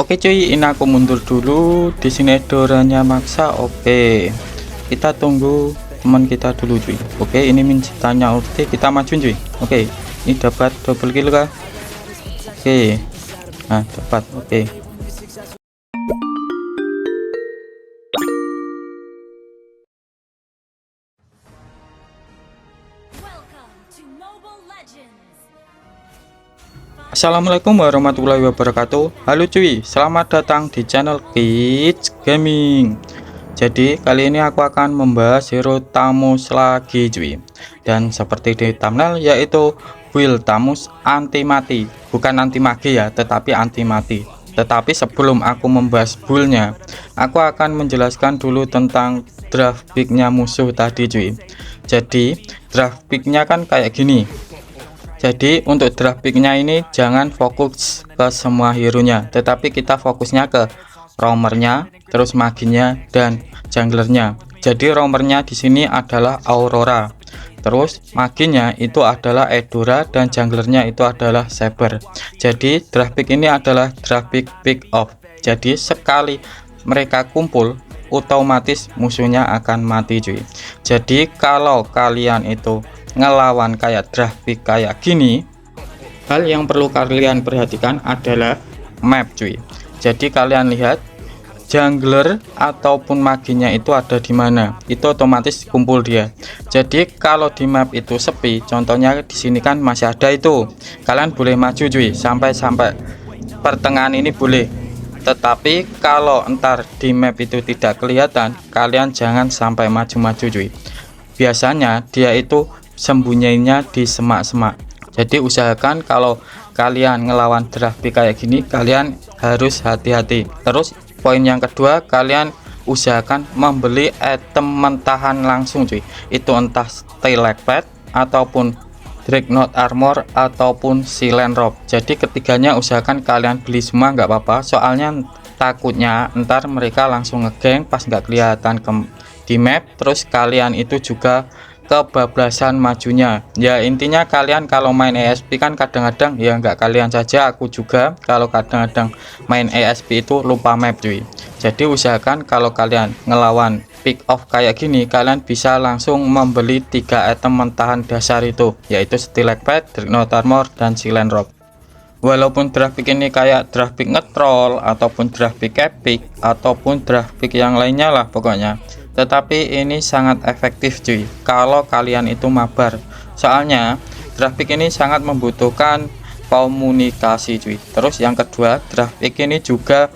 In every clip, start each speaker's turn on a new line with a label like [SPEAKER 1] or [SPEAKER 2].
[SPEAKER 1] Oke cuy, ini aku mundur dulu. Di sini Edoranya maksa. Oke, kita tunggu teman kita dulu cuy. Oke, ini mincitanya ulti, kita maju cuy. Oke, ini dapat double kill kah? Oke, nah dapat. Oke, Assalamualaikum warahmatullahi wabarakatuh. Halo cuy, selamat datang di channel Kids Gaming. Jadi kali ini aku akan membahas hero Thamus lagi cuy. Dan seperti di thumbnail, yaitu build Thamus anti mati. Bukan anti magi ya, tetapi anti mati. Tetapi sebelum aku membahas buildnya, aku akan menjelaskan dulu tentang draft picknya musuh tadi cuy. Jadi draft picknya kan kayak gini. Jadi untuk draft picknya ini jangan fokus ke semua hero nya, tetapi kita fokusnya ke roamernya, terus maginya dan junglernya. Jadi roamernya di sini adalah Aurora, terus maginya itu adalah Edora, dan junglernya itu adalah Saber. Jadi draft pick ini adalah draft pick off. Jadi sekali mereka kumpul, otomatis musuhnya akan mati cuy. Jadi kalau kalian itu ngelawan kayak draft pick kayak gini, hal yang perlu kalian perhatikan adalah map cuy. Jadi kalian lihat jungler ataupun maginya itu ada di mana, itu otomatis kumpul dia. Jadi kalau di map itu sepi, contohnya di sini kan masih ada itu, kalian boleh maju cuy sampai pertengahan ini boleh. Tetapi kalau entar di map itu tidak kelihatan, kalian jangan sampai maju-maju cuy. Biasanya dia itu sembunyinya di semak-semak. Jadi usahakan kalau kalian ngelawan draft pick kayak gini, kalian harus hati-hati. Terus poin yang kedua, kalian usahakan membeli item mentahan langsung cuy. Itu entah Stylek Pad ataupun Dreadnought Armor ataupun Silent Robe. Jadi ketiganya usahakan kalian beli semua, nggak apa-apa, soalnya takutnya ntar mereka langsung ngegeng pas nggak kelihatan di map, terus kalian itu juga kebablasan majunya. Ya intinya kalian kalau main ESP kan kadang-kadang, ya nggak kalian saja, aku juga kalau kadang-kadang main ESP itu lupa map cuy. Jadi usahakan kalau kalian ngelawan pick off kayak gini, kalian bisa langsung membeli 3 item mentahan dasar itu, yaitu Stylek Pad, Dreadnought Armor, dan Silent Robe. Walaupun draft pick ini kayak draft pick ngetrol ataupun draft pick epic ataupun draft pick yang lainnya lah pokoknya, tetapi ini sangat efektif cuy kalau kalian itu mabar. Soalnya draft pick ini sangat membutuhkan komunikasi cuy. Terus yang kedua, draft pick ini juga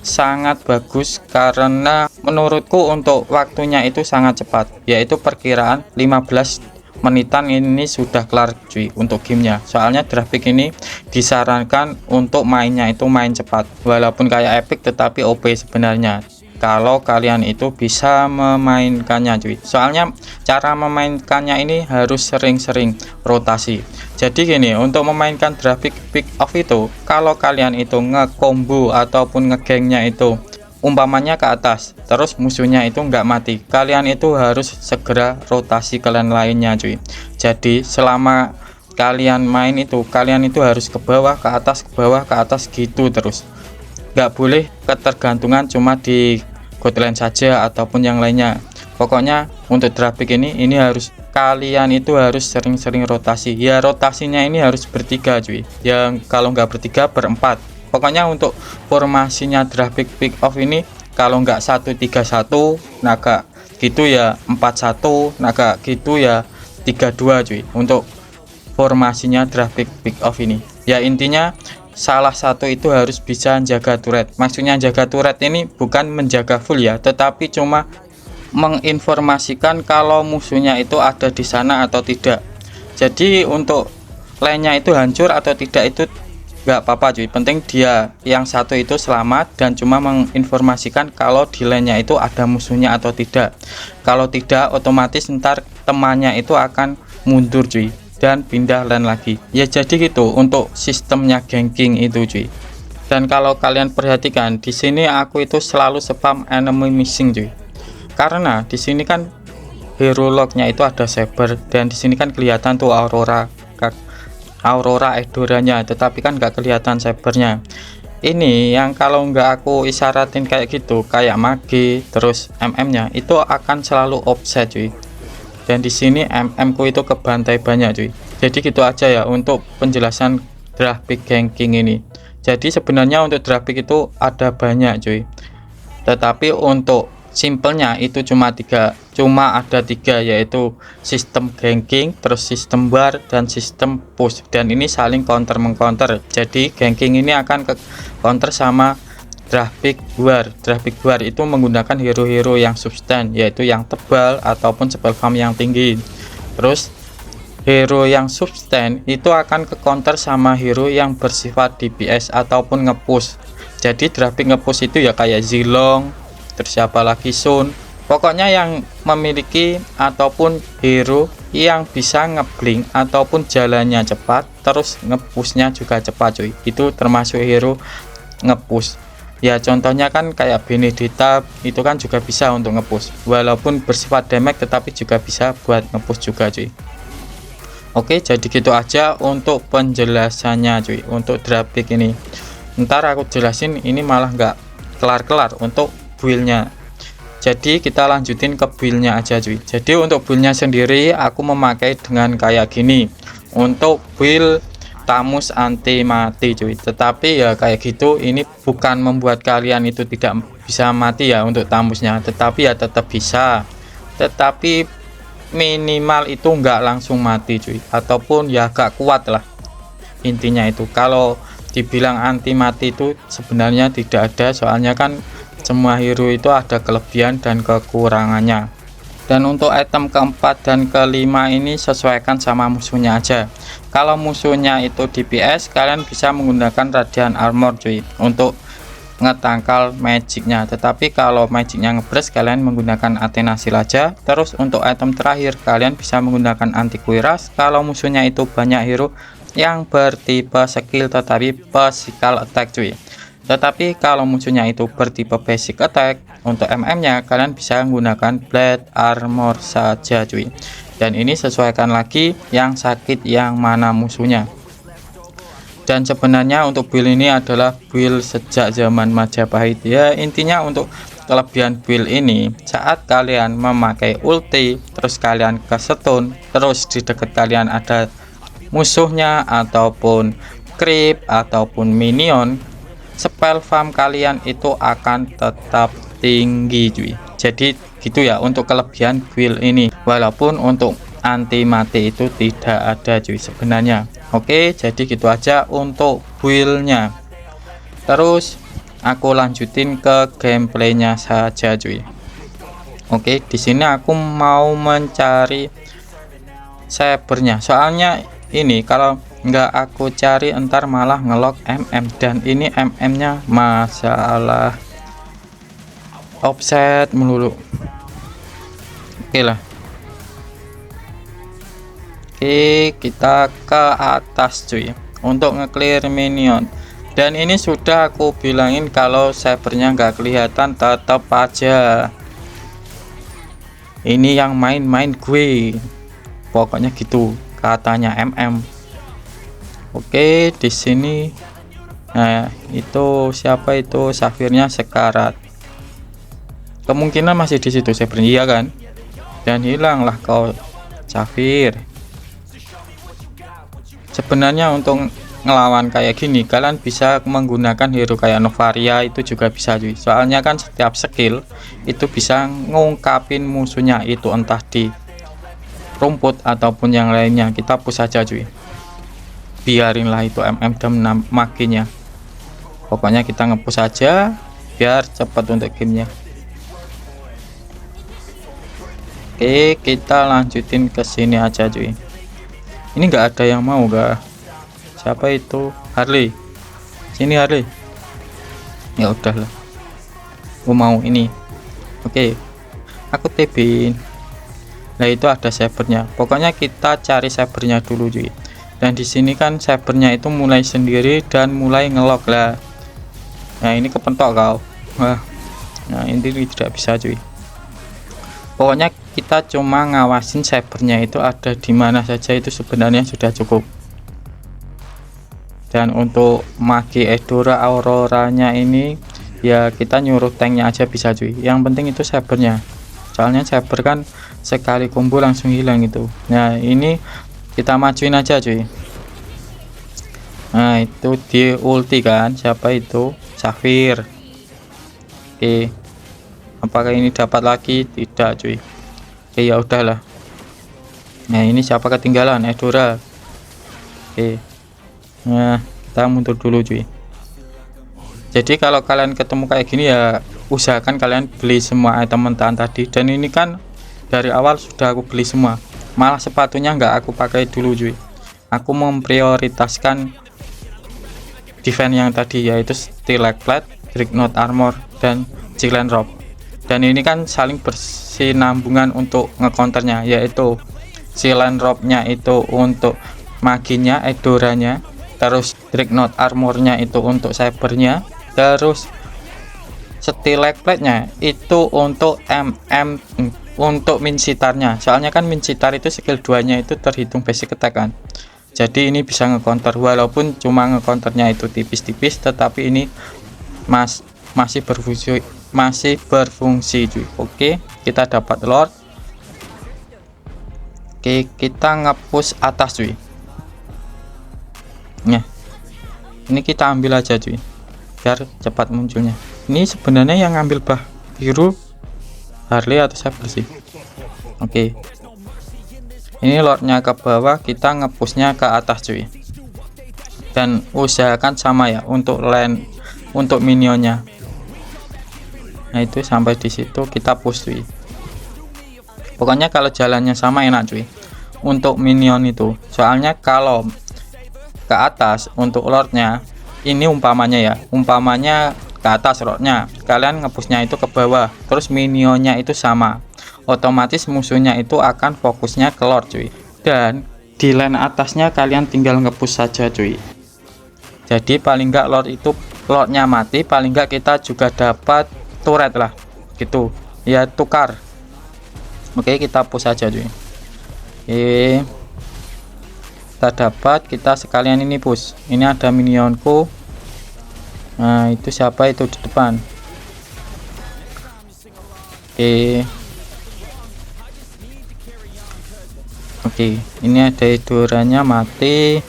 [SPEAKER 1] sangat bagus karena menurutku untuk waktunya itu sangat cepat, yaitu perkiraan 15 menitan ini sudah kelar cuy untuk gamenya. Soalnya draft pick ini disarankan untuk mainnya itu main cepat, walaupun kayak epic tetapi OP sebenarnya kalau kalian itu bisa memainkannya cuy. Soalnya cara memainkannya ini harus sering-sering rotasi. Jadi gini, untuk memainkan draft pick off itu, kalau kalian itu nge-combo ataupun ngegengnya itu umpamanya ke atas, terus musuhnya itu nggak mati, kalian itu harus segera rotasi ke lane lainnya cuy. Jadi selama kalian main itu, kalian itu harus ke bawah, ke atas, ke bawah, ke atas gitu terus. Nggak boleh ketergantungan cuma di god lane saja ataupun yang lainnya. Pokoknya untuk draft pick ini harus kalian itu harus sering-sering rotasi. Ya rotasinya ini harus bertiga cuy, yang kalau nggak bertiga berempat. Pokoknya untuk formasinya draft pick off ini kalau nggak 1-3-1 naga gitu ya 4-1, naga gitu ya 3-2 cuy. Untuk formasinya draft pick off ini ya intinya salah satu itu harus bisa menjaga turret. Maksudnya jaga turret ini bukan menjaga full ya, tetapi cuma menginformasikan kalau musuhnya itu ada di sana atau tidak. Jadi untuk lane-nya itu hancur atau tidak itu nggak apa-apa cuy, penting dia yang satu itu selamat dan cuma menginformasikan kalau di lane-nya itu ada musuhnya atau tidak. Kalau tidak, otomatis ntar temannya itu akan mundur cuy dan pindah lane lagi. Ya jadi gitu untuk sistemnya ganking itu cuy. Dan kalau kalian perhatikan di sini aku itu selalu spam enemy missing cuy. Karena di sini kan hero lognya itu ada Saber, dan di sini kan kelihatan tuh Aurora Edoranya, tetapi kan nggak kelihatan Sabernya. Ini yang kalau nggak aku isyaratin kayak gitu, kayak mage terus MM-nya itu akan selalu offset cuy. Dan di sini MM ku itu kebantai banyak cuy. Jadi gitu aja ya untuk penjelasan draft pick ganking ini. Jadi sebenarnya untuk draft pick itu ada banyak cuy. Tetapi untuk simpelnya itu cuma ada tiga, yaitu sistem ganking, terus sistem bar, dan sistem push. Dan ini saling counter mengcounter. Jadi ganking ini akan ke counter sama draft pick war. Draft pick war itu menggunakan hero-hero yang substan, yaitu yang tebal ataupun spell farm yang tinggi. Terus hero yang substan itu akan ke counter sama hero yang bersifat DPS ataupun ngepush. Jadi draft pick ngepush itu ya kayak Zilong, terus siapa lagi, Sun, pokoknya yang memiliki ataupun hero yang bisa ngeblink ataupun jalannya cepat, terus ngepushnya juga cepat cuy. Itu termasuk hero ngepush ya. Contohnya kan kayak Benedetta itu kan juga bisa untuk ngepush, walaupun bersifat damage tetapi juga bisa buat ngepush juga cuy. Oke, jadi gitu aja untuk penjelasannya cuy untuk draft pick ini. Ntar aku jelasin, ini malah nggak kelar-kelar untuk build-nya. Jadi kita lanjutin ke build-nya aja cuy. Jadi untuk build-nya sendiri aku memakai dengan kayak gini untuk build Tamus anti mati cuy. Tetapi ya kayak gitu, ini bukan membuat kalian itu tidak bisa mati ya untuk Tamusnya, tetapi ya tetap bisa, tetapi minimal itu enggak langsung mati cuy, ataupun ya gak kuat lah. Intinya itu kalau dibilang anti mati itu sebenarnya tidak ada, soalnya kan semua hero itu ada kelebihan dan kekurangannya. Dan untuk item keempat dan kelima ini sesuaikan sama musuhnya aja. Kalau musuhnya itu DPS, kalian bisa menggunakan Radiant Armor cuy untuk ngetangkal magicnya. Tetapi kalau magicnya ngebres, kalian menggunakan Athena Seal aja. Terus untuk item terakhir, kalian bisa menggunakan Anti Kuiras kalau musuhnya itu banyak hero yang bertipe skill tetapi physical attack cuy. Tetapi kalau musuhnya itu bertipe basic attack, untuk MM nya kalian bisa menggunakan Blade Armor saja cuy. Dan ini sesuaikan lagi yang sakit yang mana musuhnya. Dan sebenarnya untuk build ini adalah build sejak zaman Majapahit ya. Intinya untuk kelebihan build ini, saat kalian memakai ulti terus kalian ke stun, terus di dekat kalian ada musuhnya ataupun creep ataupun minion, spell farm kalian itu akan tetap tinggi cuy. Jadi gitu ya untuk kelebihan build ini, walaupun untuk anti mati itu tidak ada cuy sebenarnya. Oke, jadi gitu aja untuk build-nya. Terus aku lanjutin ke gameplaynya saja cuy. Oke, di sini aku mau mencari sabernya, soalnya ini kalau nggak aku cari entar malah ngelok MM, dan ini MM nya masalah offset melulu. Oke lah, oke kita ke atas cuy untuk nge-clear minion. Dan ini sudah aku bilangin kalau sabernya nggak kelihatan, tetap aja ini yang main-main gue, pokoknya gitu katanya MM. Oke, di sini nah itu siapa itu, safirnya sekarat, kemungkinan masih di situ sabernya, iya kan, dan hilanglah kau safir. Sebenarnya untuk ngelawan kayak gini kalian bisa menggunakan hero kayak Novaria, itu juga bisa cuy, soalnya kan setiap skill itu bisa ngungkapin musuhnya, itu entah di rumput ataupun yang lainnya. Kita push saja cuy, biarinlah itu MM dan makinya, pokoknya kita ngepush saja biar cepat untuk gamenya. Oke, kita lanjutin ke sini aja cuy. Ini enggak ada yang mau gak, siapa itu, Harley, sini Harley, ya udahlah aku mau ini. Oke, aku tebin. Nah itu ada sabernya, pokoknya kita cari sabernya dulu cuy. Dan di sini kan sabernya itu mulai sendiri dan mulai ngelok lah. Nah ini kepentok kau. Wah, nah ini tidak bisa cuy. Pokoknya kita cuma ngawasin sabernya itu ada di mana saja, itu sebenarnya sudah cukup. Dan untuk magi Edora Auroranya ini ya kita nyuruh tanknya aja bisa cuy, yang penting itu sabernya, soalnya saber kan sekali combo langsung hilang itu. Nah ini kita majuin aja cuy. Nah itu di ulti kan, siapa itu? Safir. Oke, apakah ini dapat lagi? Tidak cuy. Oke ya udahlah. Nah ini siapa ketinggalan? Edora. Oke, nah kita mundur dulu cuy. Jadi kalau kalian ketemu kayak gini ya usahakan kalian beli semua item mentahan tadi. Dan ini kan dari awal sudah aku beli semua, malah sepatunya nggak aku pakai dulu cuy. Aku memprioritaskan defense yang tadi, yaitu Steel Plate, Dreadnought Armor, dan Jillian Robe. Dan ini kan saling bersinambungan untuk ngecounternya, yaitu Jillian Robe-nya itu untuk maginya, Edoranya, terus Dreadnought Armornya itu untuk cybernya, terus Steel Plate-nya itu untuk untuk minsitarnya, soalnya kan minsitar itu skill 2 nya itu terhitung basic attack kan. Jadi ini bisa ngecounter, walaupun cuma ngecounternya itu tipis-tipis, tetapi ini masih berfungsi cuy. Oke, kita dapat Lord. Oke, kita ngepush atas cuy. Nah ini kita ambil aja cuy biar cepat munculnya. Ini sebenarnya yang ngambil bah biru Harley atau Saber sih. Oke, ini lordnya ke bawah, kita ngepushnya ke atas cuy. Dan usahakan sama ya untuk land, untuk minionnya. Nah itu sampai di situ kita push cuy. Pokoknya kalau jalannya sama enak cuy untuk minion itu. Soalnya kalau ke atas untuk lordnya ini umpamanya ke atas lordnya, kalian ngepushnya itu ke bawah, terus minionnya itu sama, otomatis musuhnya itu akan fokusnya ke lord cuy. Dan di lane atasnya kalian tinggal ngepush saja cuy. Jadi paling enggak lordnya mati, paling enggak kita juga dapat turret lah gitu ya, tukar. Oke, kita push saja cuy. Kita dapat, kita sekalian ini push. Ini ada minionku. Nah itu siapa itu di depan? Oke, ini ada Edoranya mati.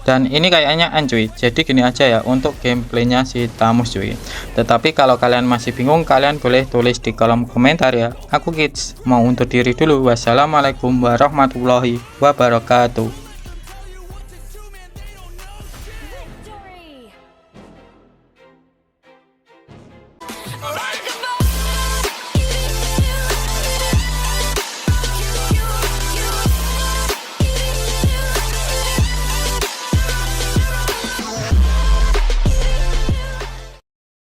[SPEAKER 1] Dan ini kayaknya cuy. Jadi gini aja ya untuk gameplaynya si Tamus cuy. Tetapi kalau kalian masih bingung, kalian boleh tulis di kolom komentar ya. Aku Kids mau undur diri dulu. Wassalamualaikum warahmatullahi wabarakatuh.